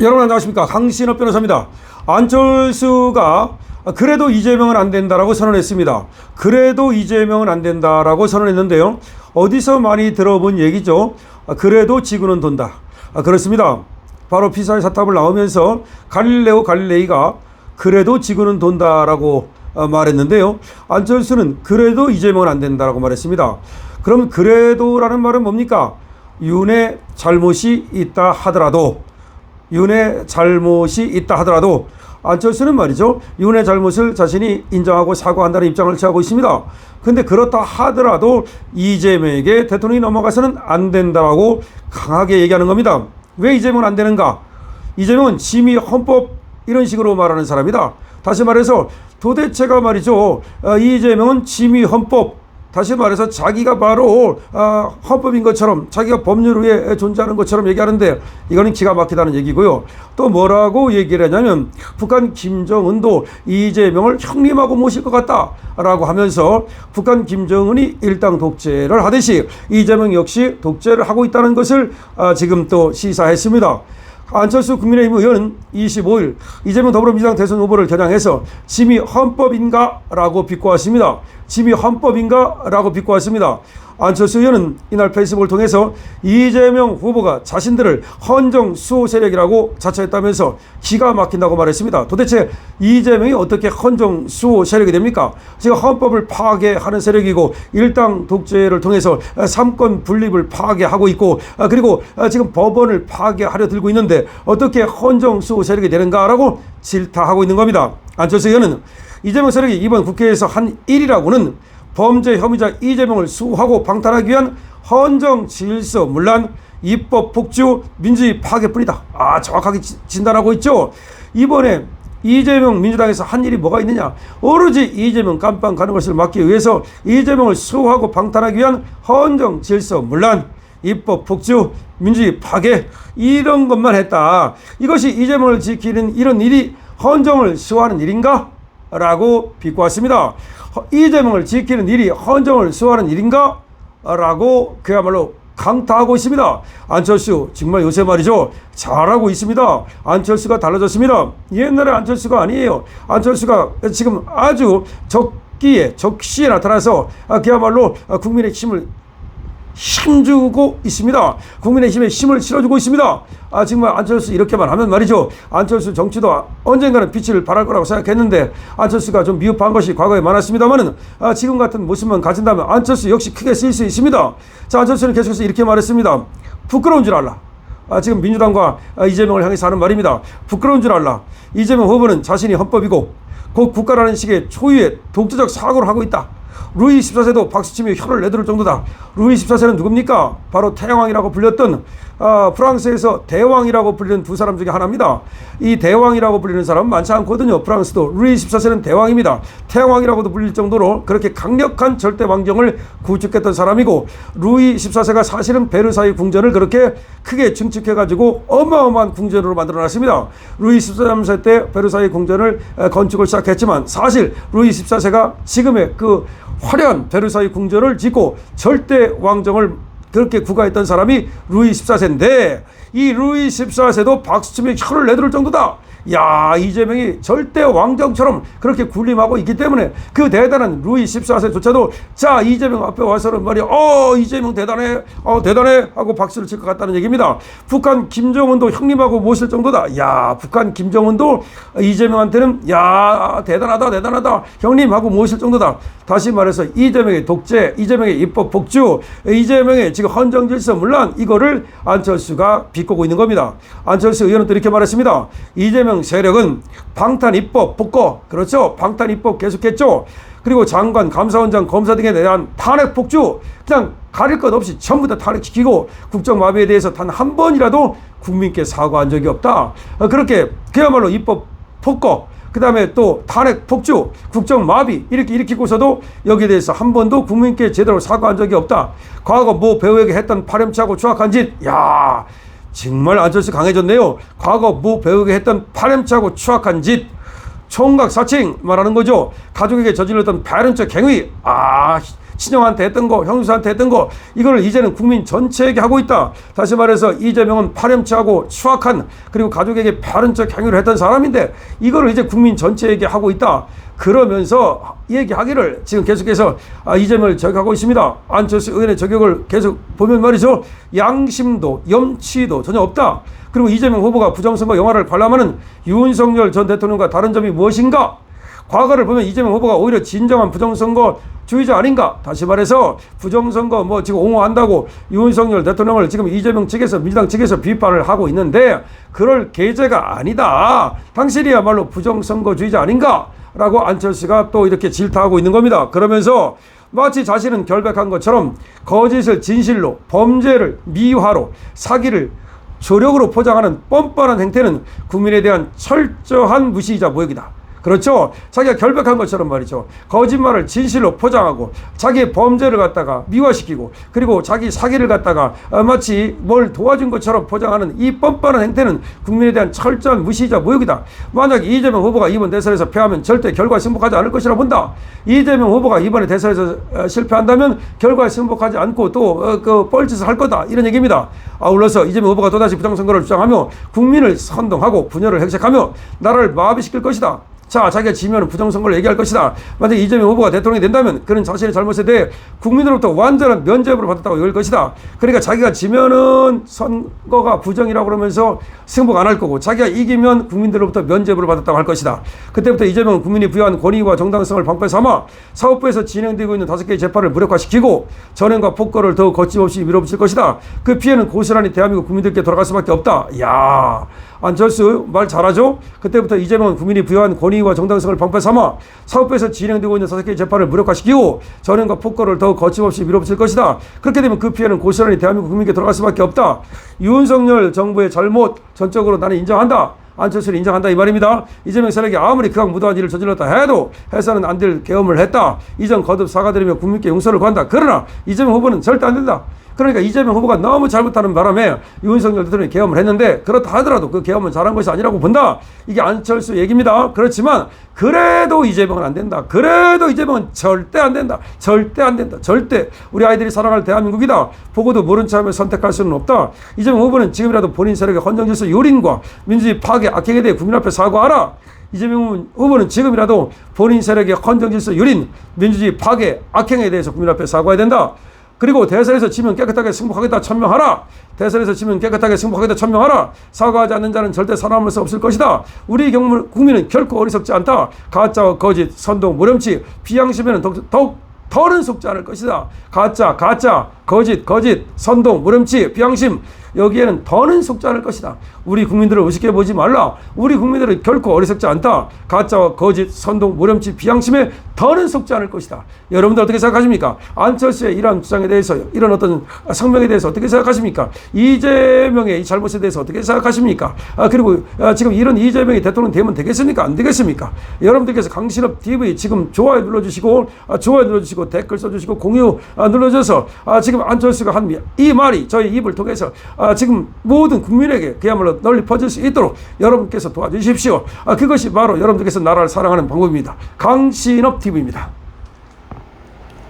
여러분 안녕하십니까, 강신업 변호사입니다. 안철수가 그래도 이재명은 안 된다라고 선언했습니다. 그래도 이재명은 안 된다라고 선언했는데요, 어디서 많이 들어본 얘기죠. 그래도 지구는 돈다. 그렇습니다. 바로 피사의 사탑을 나오면서 갈릴레오 갈릴레이가 그래도 지구는 돈다라고 말했는데요, 안철수는 그래도 이재명은 안 된다라고 말했습니다. 그럼 그래도라는 말은 뭡니까? 윤의 잘못이 있다 하더라도, 윤의 잘못이 있다 하더라도 안철수는 말이죠, 윤의 잘못을 자신이 인정하고 사과한다는 입장을 취하고 있습니다. 근데 그렇다 하더라도 이재명에게 대통령이 넘어가서는 안 된다고 강하게 얘기하는 겁니다. 왜 이재명은 안 되는가? 이재명은 심의 헌법 이런 식으로 말하는 사람이다. 다시 말해서 도대체가 말이죠, 이재명은 심의 헌법, 다시 말해서 자기가 바로 헌법인 것처럼, 자기가 법률 위에 존재하는 것처럼 얘기하는데, 이거는 기가 막히다는 얘기고요. 또 뭐라고 얘기를 하냐면, 북한 김정은도 이재명을 형님하고 모실 것 같다라고 하면서 북한 김정은이 일당 독재를 하듯이 이재명 역시 독재를 하고 있다는 것을 지금 또 시사했습니다. 안철수 국민의힘 의원은 25일 이재명 더불어민주당 대선 후보를 겨냥해서 심의 헌법인가? 라고 비꼬았습니다. 심의 헌법인가? 라고 비꼬았습니다. 안철수 의원은 이날 페이스북을 통해서 이재명 후보가 자신들을 헌정 수호 세력이라고 자처했다면서 기가 막힌다고 말했습니다. 도대체 이재명이 어떻게 헌정 수호 세력이 됩니까? 지금 헌법을 파괴하는 세력이고, 일당 독재를 통해서 삼권 분립을 파괴하고 있고, 그리고 지금 법원을 파괴하려 들고 있는데 어떻게 헌정 수호 세력이 되는가라고 질타하고 있는 겁니다. 안철수 의원은 이재명 세력이 이번 국회에서 한 일이라고는 범죄 혐의자 이재명을 수호하고 방탄하기 위한 헌정 질서 문란, 입법 폭주, 민주주의 파괴뿐이다. 정확하게 진단하고 있죠. 이번에 이재명 민주당에서 한 일이 뭐가 있느냐? 오로지 이재명 깜빵 가는 것을 막기 위해서 이재명을 수호하고 방탄하기 위한 헌정 질서 문란, 입법 폭주, 민주주의 파괴, 이런 것만 했다. 이것이 이재명을 지키는 이런 일이 헌정을 수호하는 일인가? 라고 비꼬았습니다. 이재명을 지키는 일이 헌정을 수호하는 일인가? 라고 그야말로 강타하고 있습니다. 안철수 정말 요새 말이죠, 잘하고 있습니다. 안철수가 달라졌습니다. 옛날에 안철수가 아니에요. 안철수가 지금 아주 적시에 나타나서 그야말로 국민의 힘을 힘주고 있습니다. 국민의힘에 힘을 실어주고 있습니다. 정말 안철수 이렇게만 하면 말이죠, 안철수 정치도 언젠가는 빛을 발할 거라고 생각했는데, 안철수가 좀 미흡한 것이 과거에 많았습니다만은 지금 같은 모습만 가진다면 안철수 역시 크게 쓰일 수 있습니다. 자, 안철수는 계속해서 이렇게 말했습니다. 부끄러운 줄 알라. 지금 민주당과 이재명을 향해서 하는 말입니다. 부끄러운 줄 알라. 이재명 후보는 자신이 헌법이고 곧 국가라는 식의 초유의 독재적 사고를 하고 있다. 루이 14세도 박수치며 혀를 내두를 정도다. 루이 14세는 누굽니까? 바로 태왕이라고 불렸던 프랑스에서 대왕이라고 불리는 두 사람 중에 하나입니다. 이 대왕이라고 불리는 사람은 많지 않거든요. 프랑스도. 루이 14세는 대왕입니다. 태왕이라고도 불릴 정도로 그렇게 강력한 절대 왕정을 구축했던 사람이고, 루이 14세가 사실은 베르사유 궁전을 그렇게 크게 증축해가지고 어마어마한 궁전으로 만들어놨습니다. 루이 13세 때 베르사유 궁전을 건축을 시작했지만, 사실 루이 14세가 지금의 그 화려한 베르사유 궁전을 짓고 절대 왕정을 그렇게 구가했던 사람이 루이 14세인데, 이 루이 14세도 박수치며 혀를 내두를 정도다. 야, 이재명이 절대 왕정처럼 그렇게 군림하고 있기 때문에 그 대단한 루이 14세조차도 자, 이재명 앞에 와서는 말이야, 이재명 대단해, 대단해 하고 박수를 칠 것 같다는 얘기입니다. 북한 김정은도 형님하고 모실 정도다. 야, 북한 김정은도 이재명한테는 야, 대단하다 형님하고 모실 정도다. 다시 말해서 이재명의 독재, 이재명의 입법 폭주, 이재명의 지금 헌정질서 문란, 이거를 안철수가 비꼬고 있는 겁니다. 안철수 의원은 또 이렇게 말했습니다. 이재명 세력은 방탄 입법 폭거, 그렇죠, 방탄 입법 계속했죠. 그리고 장관, 감사원장, 검사 등에 대한 탄핵 폭주, 그냥 가릴 것 없이 전부 다 탄핵시키고 국정마비에 대해서 단 한 번이라도 국민께 사과한 적이 없다. 그렇게 그야말로 입법 폭거, 그 다음에 또 탄핵 폭주, 국정마비 이렇게 일으키고서도 여기에 대해서 한 번도 국민께 제대로 사과한 적이 없다. 과거 모 배우에게 했던 파렴치하고 추악한 짓, 야, 정말 안철수 강해졌네요. 과거 모 배우에게 했던 파렴치하고 추악한 짓, 총각 사칭 말하는 거죠. 가족에게 저질렀던 파렴적 행위, 친형한테 했던 거, 형수한테 했던 거, 이걸 이제는 국민 전체에게 하고 있다. 다시 말해서 이재명은 파렴치하고 추악한, 그리고 가족에게 파른적 행위를 했던 사람인데 이거를 이제 국민 전체에게 하고 있다. 그러면서 얘기하기를 지금 계속해서 이재명을 저격하고 있습니다. 안철수 의원의 저격을 계속 보면 말이죠, 양심도 염치도 전혀 없다. 그리고 이재명 후보가 부정선거 영화를 관람하는 윤석열 전 대통령과 다른 점이 무엇인가? 과거를 보면 이재명 후보가 오히려 진정한 부정선거 주의자 아닌가? 다시 말해서 부정선거 뭐 지금 옹호한다고 윤석열 대통령을 지금 이재명 측에서, 민주당 측에서 비판을 하고 있는데 그럴 계제가 아니다. 당신이야말로 부정선거주의자 아닌가? 라고 안철수가 또 이렇게 질타하고 있는 겁니다. 그러면서 마치 자신은 결백한 것처럼 거짓을 진실로, 범죄를 미화로, 사기를 조력으로 포장하는 뻔뻔한 행태는 국민에 대한 철저한 무시이자 모욕이다. 그렇죠. 자기가 결백한 것처럼 말이죠. 거짓말을 진실로 포장하고 자기의 범죄를 갖다가 미화시키고 그리고 자기 사기를 갖다가 마치 뭘 도와준 것처럼 포장하는 이 뻔뻔한 행태는 국민에 대한 철저한 무시이자 모욕이다. 만약 이재명 후보가 이번 대선에서 패하면 절대 결과에 승복하지 않을 것이라 본다. 이재명 후보가 이번에 대선에서 실패한다면 결과에 승복하지 않고 또 그 뻘짓을 할 거다. 이런 얘기입니다. 아울러서 이재명 후보가 또다시 부정선거를 주장하며 국민을 선동하고 분열을 획책하며 나라를 마비시킬 것이다. 자, 자기가 지면 부정선거를 얘기할 것이다. 만약 이재명 후보가 대통령이 된다면 그는 자신의 잘못에 대해 국민으로부터 완전한 면죄부를 받았다고 여길 것이다. 그러니까 자기가 지면은 선거가 부정이라고 그러면서 승복 안 할 거고, 자기가 이기면 국민들로부터 면죄부를 받았다고 할 것이다. 그때부터 이재명은 국민이 부여한 권위와 정당성을 방패 삼아 사법부에서 진행되고 있는 5개의 재판을 무력화시키고 전횡과 폭거를 더욱 거침없이 밀어붙일 것이다. 그 피해는 고스란히 대한민국 국민들께 돌아갈 수밖에 없다. 야, 안철수 말 잘하죠? 그때부터 이재명은 국민이 부여한 권위와 정당성을 방패 삼아 사법부에서 진행되고 있는 5개의 재판을 무력화시키고 전횡과 폭거를 더욱 거침없이 밀어붙일 것이다. 그렇게 되면 그 피해는 고스란히 대한민국 국민에게 돌아갈 수밖에 없다. 윤석열 정부의 잘못 전적으로 나는 인정한다. 안철수를 인정한다 이 말입니다. 이재명 세력이 아무리 극악무도한 일을 저질렀다 해도 해서는 안 될 계엄을 했다. 이전 거듭 사과드리며 국민께 용서를 구한다. 그러나 이재명 후보는 절대 안 된다. 그러니까 이재명 후보가 너무 잘못하는 바람에 윤석열 대통령이 계엄을 했는데, 그렇다 하더라도 그 계엄은 잘한 것이 아니라고 본다. 이게 안철수 얘기입니다. 그렇지만 그래도 이재명은 안 된다. 그래도 이재명은 절대 안 된다. 절대 안 된다. 절대. 우리 아이들이 사랑할 대한민국이다. 보고도 모른 척하며 선택할 수는 없다. 이재명 후보는 지금이라도 본인 세력의 헌정질서 요린과 민주주의 파괴 악행에 대해 국민 앞에 사과하라. 이재명 후보는 지금이라도 본인 세력의 헌정질서 유린, 민주주의 파괴, 악행에 대해서 국민 앞에 사과해야 된다. 그리고 대선에서 지면 깨끗하게 승복하겠다 천명하라. 대선에서 지면 깨끗하게 승복하겠다 천명하라. 사과하지 않는 자는 절대 살아남을 수 없을 것이다. 우리 국민은 결코 어리석지 않다. 가짜와 거짓, 선동, 무렴치, 비양심에는 더욱 더는 속지 않을 것이다. 가짜, 거짓, 선동, 무렴치, 비양심, 여기에는 더는 속지 않을 것이다. 우리 국민들을 우습게 보지 말라. 우리 국민들은 결코 어리석지 않다. 가짜와 거짓, 선동, 무렴치, 비양심에 더는 속지 않을 것이다. 여러분들 어떻게 생각하십니까? 안철수의 이러한 주장에 대해서, 이런 어떤 성명에 대해서 어떻게 생각하십니까? 이재명의 이 잘못에 대해서 어떻게 생각하십니까? 그리고 지금 이런 이재명이 대통령 되면 되겠습니까? 안 되겠습니까? 여러분들께서 강신업 TV 지금 좋아요 눌러주시고 댓글 써주시고 공유 눌러줘서 지금 안철수가 한 이 말이 저희 입을 통해서 지금 모든 국민에게 그야말로 널리 퍼질 수 있도록 여러분께서 도와주십시오. 그것이 바로 여러분들께서 나라를 사랑하는 방법입니다. 강신업 TV입니다.